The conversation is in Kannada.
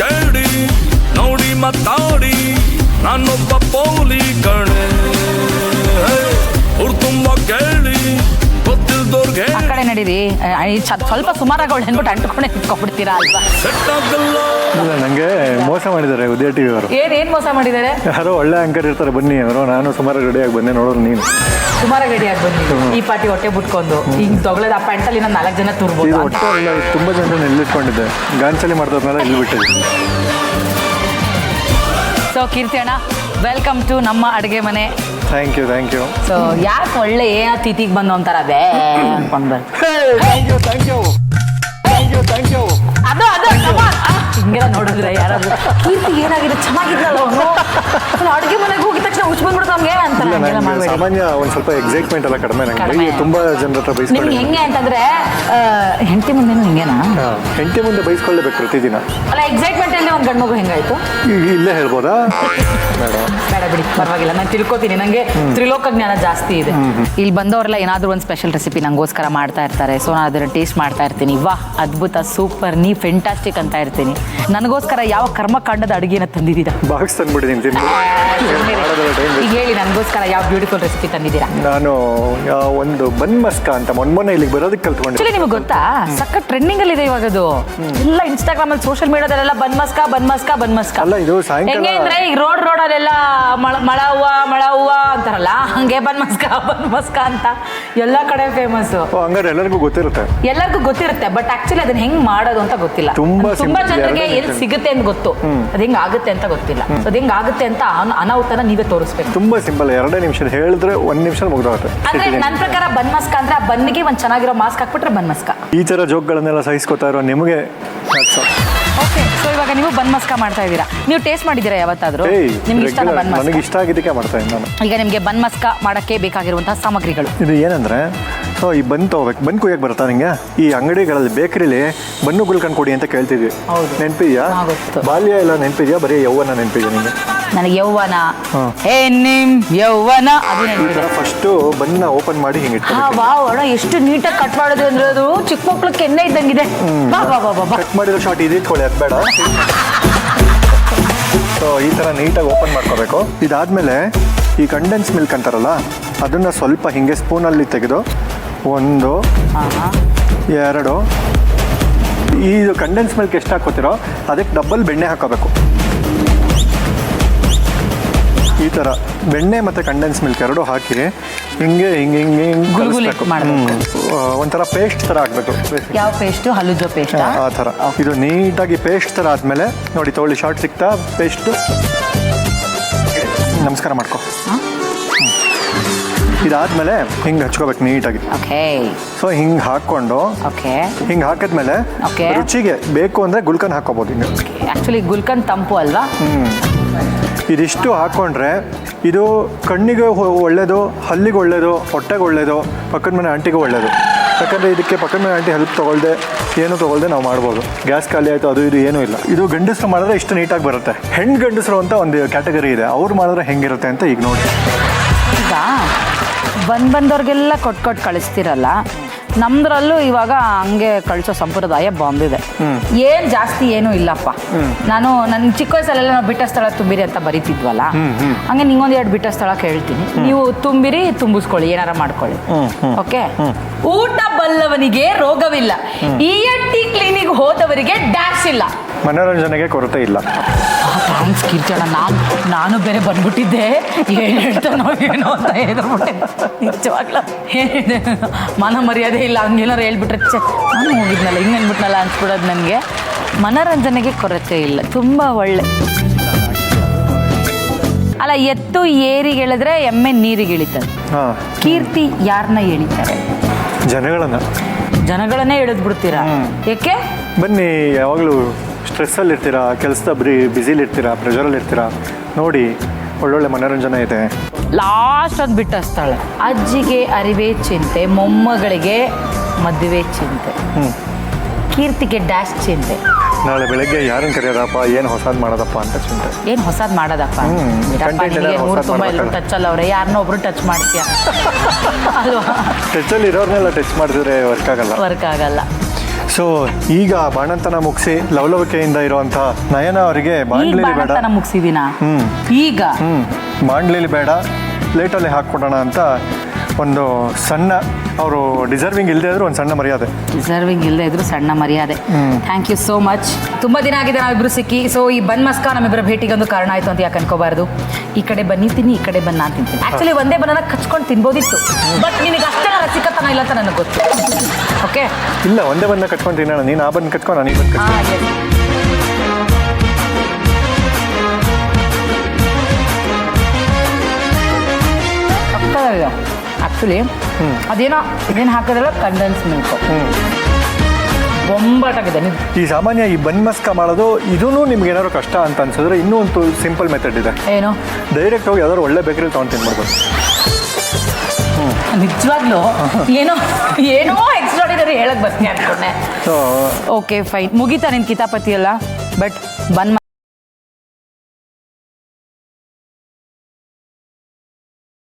ಕೇಳಿ ನೋಡಿ ಮಾತಾಡಿ ನಾನೊಬ್ಬ ಪೌಲಿ ಕಣೆ ಅವ್ರು ತುಂಬಾ ಕೇಳಿ ಗೊತ್ತಿಲ್ದೋರ್ಗೆ ಆ ಕಡೆ ನಡೀರಿ ಸ್ವಲ್ಪ ಸುಮಾರಾಗಿ ಅವಳು ಅಂದ್ಬಿಟ್ಟು ಅಂಟ್ಕೊಂಡೆ ನಿಂತ್ಕೊಂಡ್ಬಿಡ್ತೀರಾ ಅಲ್ವಾ? ಸೆಟ್ ಆಗಲ್ಲ. ಇಲ್ಲ ನಂಗೆ ಮೋಸ ಮಾಡಿದ್ದಾರೆ ಉದಯ ಟಿವಿ ಅವರು. ಏನ್ ಮೋಸ ಮಾಡಿದ್ದಾರೆ? ಯಾರೋ ಒಳ್ಳೆ ಆಂಕರ್ ಇರ್ತಾರೆ ಬನ್ನಿ ಅವರು. ನಾನು ಸುಮಾರು ರೆಡಿಯಾಗಿ ಬಂದೆ, ನೋಡೋರು ನೀನು ಸುಮಾರಾಗಿ ರೆಡಿಯಾಗಿ ಬಂದು ಈ ಪಾರ್ಟಿ ಹೊಟ್ಟೆ ಬಿಟ್ಕೊಂಡು ಹಿಂಗ್ ತಗೊಳ್ಳೋದು ಆ ಪ್ಯಾಂಟಲ್ಲಿ ನಾನು 4 ಜನ ತುರ್ಬೋದು. ಇದು ಒಟ್ಟು ಇಲ್ಲ, ತುಂಬ ಜನರನ್ನ ಎಲ್ಲಿಟ್ಕೊಂಡಿದ್ದೆ. ಗಾಂಚಲಿ ಮಾಡಿದವ್ರನ್ನೆಲ್ಲ ಇಲ್ಲಿ ಬಿಟ್ಟಿದ್ದೆ. ಸೊ ಕೀರ್ತಿ ಅಣ್ಣ, ವೆಲ್ಕಮ್ ಟು ನಮ್ಮ ಅಡುಗೆ ಮನೆ. Thank you. ಸೊ ಯಾಕೆ ಒಳ್ಳೆ ಏನೋ ತಿಥಿಗೆ ಬಂದು ಅಂತಾರ ಬೇ ಅನ್ಕೊಂಡು ಥ್ಯಾಂಕ್ ಯು. ಅದು ಹಿಂಗೆಲ್ಲ ನೋಡಿದ್ರೆ ಯಾರಾದ್ರು ಕೀರ್ತಿ ಏನಾಗಿದೆ ಚೆನ್ನಾಗಿದ್ರಲ್ಲ ಅವನು ಅಡುಗೆ ಮನೆಗೆ ಹೋಗಿದ ತಕ್ಷಣ ಹುಚ್ಚ ಬಂದ್ಬಿಡ್ತು ನಮ್ಗೆ ಅಂತ. ಸಾಮಾನ್ಯ ಒಂದು ಸ್ವಲ್ಪ ಎಕ್ಸೈಟ್ಮೆಂಟ್ ಎಲ್ಲ ಕಡಿಮೆ ನಂಗೆ. ತುಂಬಾ ಜನರ ಹತ್ರ ಬೈಸ್ಕೊಳ್ಳಿ. ನಿಮ್ಗೆ ಹೆಂಗೆ ಅಂತಂದ್ರೆ ಹೆಂಡತಿ ಮುಂದೆ ಹಿಂಗೇನಾ? ಹೆಂಡತಿ ಮುಂದೆ ಬೈಸ್ಕೊಳ್ಳೇಬೇಕು ಪ್ರತಿದಿನ. ಅಲ್ಲ ಎಕ್ಸೈಟ್ಮೆಂಟ್ ಅಲ್ಲಿ ಒಂದು ಗಂಡು ಮಗು ಹೆಂಗಾಯ್ತು ಇಲ್ಲೇ ಹೇಳ್ಬೋದಾ? ಬೇಡ ಬಿಡಿ, ಪರವಾಗಿಲ್ಲ, ನಾನು ತಿಳ್ಕೊತೀನಿ. ನಂಗೆ ತ್ರಿಲೋಕ ಜ್ಞಾನ ಜಾಸ್ತಿ ಇದೆ. ಇಲ್ಲಿ ಬಂದವರೆಲ್ಲ ಏನಾದ್ರು ಒಂದು ಸ್ಪೆಷಲ್ ರೆಸಿಪಿ ನಂಗೋಸ್ಕರ ಮಾಡ್ತಾ ಇರ್ತಾರೆ. ಸೊ ನಾನು ಅದನ್ನ ಟೇಸ್ಟ್ ಮಾಡ್ತಾ ಇರ್ತೀನಿ. ವಾಹ್, ಅದ್ಭುತ, ಸೂಪರ್, ನೀ ಫೆಂಟಾಸ್ಟಿಕ್ ಅಂತ ಇರ್ತೀನಿ. ನನಗೋಸ್ಕರ ಯಾವ ಕರ್ಮಕಾಂಡದ ಅಡುಗೆನ ತಂದಿದ್ದೀರಾ? ಬಾಕ್ಸ್ ತಂದ್ಬಿಟ್ಟಿದ್ದೀನಿ. ಈಗ ಹೇಳಿ, ನನಗೋಸ್ಕರ ಯಾವ ಬ್ಯೂಟಿಫುಲ್ ರೆಸಿಪಿ ತಂದಿದ್ದೀರಾ? ನಾನು ಒಂದು ಬನ್ ಮಸ್ಕಾ ಅಂತ ಮೊನ್ನೆ ಇಲ್ಲಿಗೆ ಬರೋದಕ್ಕೆ ಕಲ್ತ್ಕೊಂಡೆ. ಆಕ್ಚುಲಿ ನಿಮ್ಗೆ ಗೊತ್ತಾ, ಸಖತ್ ಟ್ರೆಂಡಿಂಗ್ ಅಲ್ಲಿ ಇದೆ ಇವಾಗ ಅದು. ಎಲ್ಲ ಇನ್ಸ್ಟಾಗ್ರಾಮ್ ಅಲ್ಲಿ, ಸೋಷಿಯಲ್ ಮೀಡಿಯಾದಲ್ಲೆಲ್ಲ ಬನ್ ಮಸ್ಕಾ ಅಲ್ಲ, ಇದು ಸಾಯಂಕಾಲ ಹೆಂಗೆ ಅಂದ್ರೆ ಈಗ ರೋಡ್ ಅಲ್ಲೆಲ್ಲ ಮಳ ಹೂವ ಅಂತಾರಲ್ಲ, ಹಂಗೆ ಬನ್ ಮಸ್ಕಾ ಅಂತ ಎಲ್ಲ ಕಡೆ ಫೇಮಸ್. ಹಂಗಾರೆ ಎಲ್ಲರಿಗೂ ಗೊತ್ತಿರುತ್ತೆ. ಬಟ್ ಆಕ್ಚುಲಿ ಅದನ್ನ ಹೆಂಗ್ ಮಾಡೋದು ಅಂತ ಗೊತ್ತಿಲ್ಲ. ತುಂಬಾ ಜನರಿಗೆ ಎಲ್ಲಿ ಸಿಗುತ್ತೆ ಅಂತ ಗೊತ್ತು, ಅದ್ ಹೆಂಗ್ ಆಗುತ್ತೆ ಅಂತ ಗೊತ್ತಿಲ್ಲ. ಅದ್ ಹೆಂಗ್ ಆಗುತ್ತೆ ಅಂತ ಅನಾಹುತನ ನೀವೇ ತೋರಿಸ್ಬೇಕು. ತುಂಬಾ ಸಿಂಪಲ್, 2 ನಿಮಿಷ ಹೇಳಿದ್ರೆ 1 ನಿಮಿಷ ಮುಗ್ದೋಗುತ್ತೆ. ಅಂದ್ರೆ ನನ್ನ ಪ್ರಕಾರ ಬನ್ ಮಸ್ಕಾ ಅಂದ್ರೆ ಆ ಬನ್ನಿಗೆ ಒಂದ್ ಚೆನ್ನಾಗಿರೋ ಮಾಸ್ಕ್ ಹಾಕ್ಬಿಟ್ರೆ ಬನ್ ಮಸ್ಕಾ. ಈ ತರ ಜೋಕ್ಗಳನ್ನೆಲ್ಲ ಸಹಿಸ್ಕೊತಾ ಇರೋ ನಿಮಗೆ ಓಕೆ. ಸೊ ಇವಾಗ ನೀವು ಬನ್ ಮಸ್ಕಾ ಮಾಡ್ತಾ ಇದ್ದೀರಾ. ನೀವು ಟೇಸ್ಟ್ ಮಾಡಿದ್ದೀರಾ ಯಾವತ್ತಾದ್ರೂ? ನಿಮ್ಗೆ ಇಷ್ಟ ಬನ್ ಮಸ್ಕಾ? ನನಗೆ ಇಷ್ಟ ಆಗಿದ್ದಕ್ಕೆ ಮಾಡ್ತಾ ಇದ್ದೀನಿ ನಾನು. ಈಗ ನಿಮಗೆ ಬನ್ ಮಸ್ಕಾ ಮಾಡಕ್ಕೆ ಬೇಕಾಗಿರುವಂತಹ ಸಾಮಗ್ರಿಗಳು ಇದು ಏನಂದ್ರೆ, ಸೊ ಈ ಬನ್ ತಗೋಬೇಕು. ಬನ್ ಕುಯ್ಯಕ್ಕೆ ಬರುತ್ತಾ ನಿಂಗೆ? ಈ ಅಂಗಡಿಗಳಲ್ಲಿ ಬೇಕರಿಲಿ ಬನ್ನು ಗುಲ್ಕನ್ ಕೊಡಿ ಅಂತ ಕೇಳ್ತಿದ್ವಿ. ನೆನಪಿದ್ಯಾ? ಬಾಲ್ಯ ಎಲ್ಲ ನೆನಪಿದ್ಯಾ? ಬರೀ ಯೌವನ ನೆನಪಿದ್ಯಾ ನಿಮಗೆ? ನನಗೆ ಯೌವನ, ಯೌವನ ಅದು ನೆನಪಿದೆ. ಫಸ್ಟು ಬನ್ನ ಓಪನ್ ಮಾಡಿ ಹಿಂಗೆ ಎಷ್ಟು ನೀಟಾಗಿ ಕಟ್ ಮಾಡೋದು ಅಂದ್ರೆ ಅದು ಚಿಕ್ಕ ಮಕ್ಳಿಗೆ ಎಣ್ಣೆ ಇದ್ದಂಗಿದೆ. ಕಟ್ ಮಾಡಿರೋ ಶಾರ್ಟ್ ಇದು ಇಟ್ಕೊಳ್ಳಿ, ಅದು ಬೇಡ. ಸೊ ಈ ಥರ ನೀಟಾಗಿ ಓಪನ್ ಮಾಡ್ಕೋಬೇಕು. ಇದಾದಮೇಲೆ ಈ ಕಂಡೆನ್ಸ್ ಮಿಲ್ಕ್ ಅಂತಾರಲ್ಲ, ಅದನ್ನು ಸ್ವಲ್ಪ ಹಿಂಗೆ ಸ್ಪೂನಲ್ಲಿ ತೆಗೆದು 1 2 ಈ ಕಂಡೆನ್ಸ್ ಮಿಲ್ಕ್ ಎಷ್ಟು ಹಾಕೋತಿರೋ ಅದಕ್ಕೆ ಡಬಲ್ ಬೆಣ್ಣೆ ಹಾಕೋಬೇಕು. ಈ ಥರ ಬೆಣ್ಣೆ ಮತ್ತು ಕಂಡೆನ್ಸ್ ಮಿಲ್ಕ್ 2 ಹಾಕಿ ಹಿಂಗೆ ಒಂಥರ ಪೇಸ್ಟ್ ಥರ ಆಗಬೇಕು. ಯಾವ ಪೇಸ್ಟು? ಹಲ್ಲುಜ್ಜೋ ಪೇಸ್ಟ್ ಆ ಥರ. ಇದು ನೀಟಾಗಿ ಪೇಸ್ಟ್ ಥರ ಆದಮೇಲೆ ನೋಡಿ, ತೊಗೊಳ್ಳಿ, ಶಾರ್ಟ್ ಸಿಗ್ತಾ ಪೇಸ್ಟು. ನಮಸ್ಕಾರ ಮಾಡ್ಕೊ. ಇದಾದ್ಮೇಲೆ ಹಿಂಗೆ ಹಚ್ಕೋಬೇಕು ನೀಟಾಗಿ. ಸೊ ಹಿಂಗೆ ಹಾಕ್ಕೊಂಡು ಹಿಂಗೆ ಹಾಕಿದ್ಮೇಲೆ ರುಚಿಗೆ ಬೇಕು ಅಂದರೆ ಗುಲ್ಕನ್ ಹಾಕೋಬೋದು. ಹಿಂಗೆ ಆ್ಯಕ್ಚುಲಿ ಗುಲ್ಕನ್ ತಂಪು ಅಲ್ವಾ? ಇದಿಷ್ಟು ಹಾಕ್ಕೊಂಡ್ರೆ ಇದು ಕಣ್ಣಿಗೆ ಒಳ್ಳೆಯದು, ಹಲ್ಲಿಗೆ ಒಳ್ಳೆಯದು, ಹೊಟ್ಟೆಗೆ ಒಳ್ಳೆಯದು, ಪಕ್ಕದ ಮನೆ ಆಂಟಿಗೂ ಒಳ್ಳೆಯದು. ಯಾಕಂದರೆ ಇದಕ್ಕೆ ಪಕ್ಕದ ಮನೆ ಆಂಟಿ ಹೆಲ್ಪ್ ತೊಗೊಳ್ದೆ ನಾವು ಮಾಡ್ಬೋದು. ಗ್ಯಾಸ್ ಖಾಲಿ ಆಯಿತು ಅದು ಇದು ಏನೂ ಇಲ್ಲ. ಇದು ಗಂಡಸರು ಮಾಡಿದ್ರೆ ಇಷ್ಟು ನೀಟಾಗಿ ಬರುತ್ತೆ. ಹೆಣ್ಣು ಗಂಡಸರು ಅಂತ ಒಂದು ಕ್ಯಾಟಗರಿ ಇದೆ, ಅವ್ರು ಮಾಡಿದ್ರೆ ಹೆಂಗಿರುತ್ತೆ ಅಂತ ಈಗ ನೋಡಿ. ಈಗ ಬಂದವ್ರಿಗೆಲ್ಲ ಕೊಟ್ಟು ಕಳಿಸ್ತಿರಲ್ಲ, ನಮ್ದ್ರಲ್ಲೂ ಇವಾಗ ಹಂಗೆ ಕಳಿಸೋ ಸಂಪ್ರದಾಯ ಬಂದಿದೆ. ಏನ್ ಜಾಸ್ತಿ ಏನೂ ಇಲ್ಲಪ್ಪ. ನನ್ನ ಚಿಕ್ಕ ವಯಸ್ಸಲ್ಲೆಲ್ಲ ನಾವು ಬಿಟ್ಟ ಸ್ಥಳ ತುಂಬಿರಿ ಅಂತ ಬರೀತಿದ್ವಲ್ಲ, ಹಂಗೆ ನಿಂಗೊಂದು 2 ಬಿಟ್ಟ ಸ್ಥಳ ಕೇಳ್ತೀನಿ, ನೀವು ತುಂಬಿರಿ, ತುಂಬಿಸ್ಕೊಳ್ಳಿ, ಏನಾರ ಮಾಡ್ಕೊಳ್ಳಿ. ಓಕೆ. ಊಟ ಬಲ್ಲವನಿಗೆ ರೋಗವಿಲ್ಲ, ENT ಕ್ಲಿನಿಕ್ ಹೋದವರಿಗೆ ಡ್ಯಾಶ್ ಇಲ್ಲ, ಮನೋರಂಜನೆಗೆ ಕೊರತೆ ಇಲ್ಲ. ಥ್ಯಾಂಕ್ಸ್ ಕೀರ್ತಿಯಣ್ಣ. ನಾನು ಬೇರೆ ಬಂದ್ಬಿಟ್ಟಿದ್ದೆ, ಏನು ಹೇಳ್ತಾನೋ ಏನೋ ಅಂತ ಹೇಳ್ಬಿಟ್ಟೆ. ನಿಜವಾಗ್ಲೂ ಮನ ಮರ್ಯಾದೆ ಇಲ್ಲ, ಹಂಗೇನಾರು ಹೇಳ್ಬಿಟ್ರೆ ನಾನು ಹೋಗಿದ್ನಲ್ಲ ಹಿಂಗೆ ಅಂದ್ಬಿಟ್ನಲ್ಲ ಅನ್ಸ್ಬಿಡೋದು ನನಗೆ. ಮನೋರಂಜನೆಗೆ ಕೊರತೆ ಇಲ್ಲ, ತುಂಬ ಒಳ್ಳೆ. ಅಲ್ಲ, ಎತ್ತು ಏರಿಗೆ ಎಳೆದ್ರೆ ಎಮ್ಮೆ ನೀರಿಗೆ ಇಳಿತದೆ. ಕೀರ್ತಿ ಯಾರನ್ನ ಎಳಿತಾರೆ? ಜನಗಳನ್ನೇ ಎಳೆದು ಬಿಡ್ತೀರಾ? ಯಾಕೆ? ಬನ್ನಿ, ಯಾವಾಗಲೂ ಸ್ಟ್ರೆಸ್ಸಲ್ಲಿ ಇರ್ತೀರಾ, ಕೆಲಸದ ಬ್ಯುಸಿಲಿ ಇರ್ತೀರಾ, ಪ್ರೆಷರಲ್ಲಿ ಇರ್ತೀರಾ, ನೋಡಿ ಒಳ್ಳೊಳ್ಳೆ ಮನೋರಂಜನೆ ಇದೆ. ಲಾಸ್ಟ್ ಒಂದು ಬಿಟ್ಟ ಸ್ಥಳ, ಅಜ್ಜಿಗೆ ಅರಿವೆ ಚಿಂತೆ, ಮೊಮ್ಮಗಳಿಗೆ ಮದುವೆ ಚಿಂತೆ, ಕೀರ್ತಿಗೆ ಡ್ಯಾಶ್ ಚಿಂತೆ. ನಾಳೆ ಬೆಳಗ್ಗೆ ಯಾರನ್ನು ಕರೆಯೋದಪ್ಪ, ಏನು ಹೊಸದು ಮಾಡೋದಪ್ಪ ಅಂತ ಚಿಂತೆ. ಏನು ಹೊಸದು ಮಾಡೋದಪ್ಪ? ತುಂಬ ಎಲ್ಲರೂ ಟಚ್ ಅಲ್ಲ ಅವ್ರೆ, ಯಾರನ್ನೋ ಒಬ್ರು ಟಚ್ ಮಾಡ್ತೀಯ ಅಲ್ವಾ? ಟಚಲ್ಲಿ ಇರೋರ್ನೆಲ್ಲ ಟಚ್ ಮಾಡಿದ್ರೆ ವರ್ಕ್ ಆಗಲ್ಲ. ಸೊ ಈಗ ಬಾಣಂತನ ಮುಗಿಸಿ ಲವಲವಿಕೆಯಿಂದ ಇರುವಂಥ ನಯನ ಅವರಿಗೆ ಈಗ ಬಾಂಡ್ಲಿಲಿ ಬೇಡ. ಬಾಣಂತನ ಮುಗಿಸಿದೀನ ಹ್ಮ್. ಈಗ ಬಾಂಡ್ಲಿಲಿ ಬೇಡ, ಪ್ಲೇಟಲ್ಲಿ ಹಾಕ್ಕೊಡೋಣ ಅಂತ ಒಂದು ಸಣ್ಣ, ಅವರು ಡಿಸರ್ವಿಂಗ್ ಇಲ್ಲದೆ ಇದ್ರು ಒಂದು ಸಣ್ಣ ಮರ್ಯಾದೆ. ಡಿಸರ್ವಿಂಗ್ ಇಲ್ಲದೆ ಇದ್ರು ಸಣ್ಣ ಮರ್ಯಾದೆ. Thank you so much. ತುಂಬಾ ದಿನ ಆಗಿದೆ ನಾವಿಬ್ರು ಸಿಕ್ಕಿ. ಸೊ ಈ ಬನ್ ಮಸ್ಕ ನಮ್ಮಿಬ್ಬರ ಭೇಟಿಗೆ ಒಂದು ಕಾರಣ ಆಯ್ತು ಅಂತ ಯಾಕೆ ಅನ್ಕೋಬಾರ್ದು. ಈ ಕಡೆ ಬನ್ನಿ ತಿನ್ನಿ, ಈ ಕಡೆ ಬನ್ನ ತಿಂತೀನಿ. ಆಕ್ಚುಲಿ ಒಂದೇ ಬನ್ನ ಕಚ್ಕೊಂಡು ತಿನ್ಬೋದಿತ್ತು, ಬಟ್ ನಿನಗೆ ಅಷ್ಟೇ ರಸಿಕತನ ಇಲ್ಲ ಅಂತ ನನಗೆ ಗೊತ್ತು. ಓಕೆ, ಇಲ್ಲ, ಒಂದೇ ಬಂದ ಕಟ್ಕೊಂಡು ತಿನ್ನೋಣ. ನೀನು ಆ ಬಂದು ಕಟ್ಕೊಂಡು ನಾನು ಈ ಬಂದು ಆಕ್ಚುಲಿ ಅದೇನೋ ಇದೇನು ಹಾಕೋದಲ್ಲ, ಕಂಡೆನ್ಸ್ ಮಿಲ್ಕ್ ಬೊಂಬಾಟಾಗಿದೆ. ಈ ಸಾಮಾನ್ಯ ಈ ಬನ್ ಮಸ್ಕ ಮಾಡೋದು ಇದೂ ನಿಮ್ಗೆ ಏನಾದ್ರು ಕಷ್ಟ ಅಂತ ಅನ್ಸಿದ್ರೆ ಇನ್ನೂ ಒಂದು ಸಿಂಪಲ್ ಮೆಥಡ್ ಇದೆ. ಏನು? ಡೈರೆಕ್ಟ್ ಹೋಗಿ ಯಾವ್ದಾದ್ರು ಒಳ್ಳೆ ಬೇಕರಿ ತೊಗೊಂಡು ತಿನ್ಬಿಡ್ಬೋದು. ನಿಜವಾಗ್ಲೂ ಏನೋ ಏನೋ ಎಕ್ಸ್ಟ್ರಾಡಿನರಿ ಹೇಳಕ್ ಬರ್ತೀನಿ ಅನ್ಕೊಂಡೆ. ಸೊ ಓಕೆ ಫೈನ್, ಮುಗೀತಾ ನಿನ್ ಕಿತಾಪತಿ ಎಲ್ಲ. ಬಟ್ ಬನ್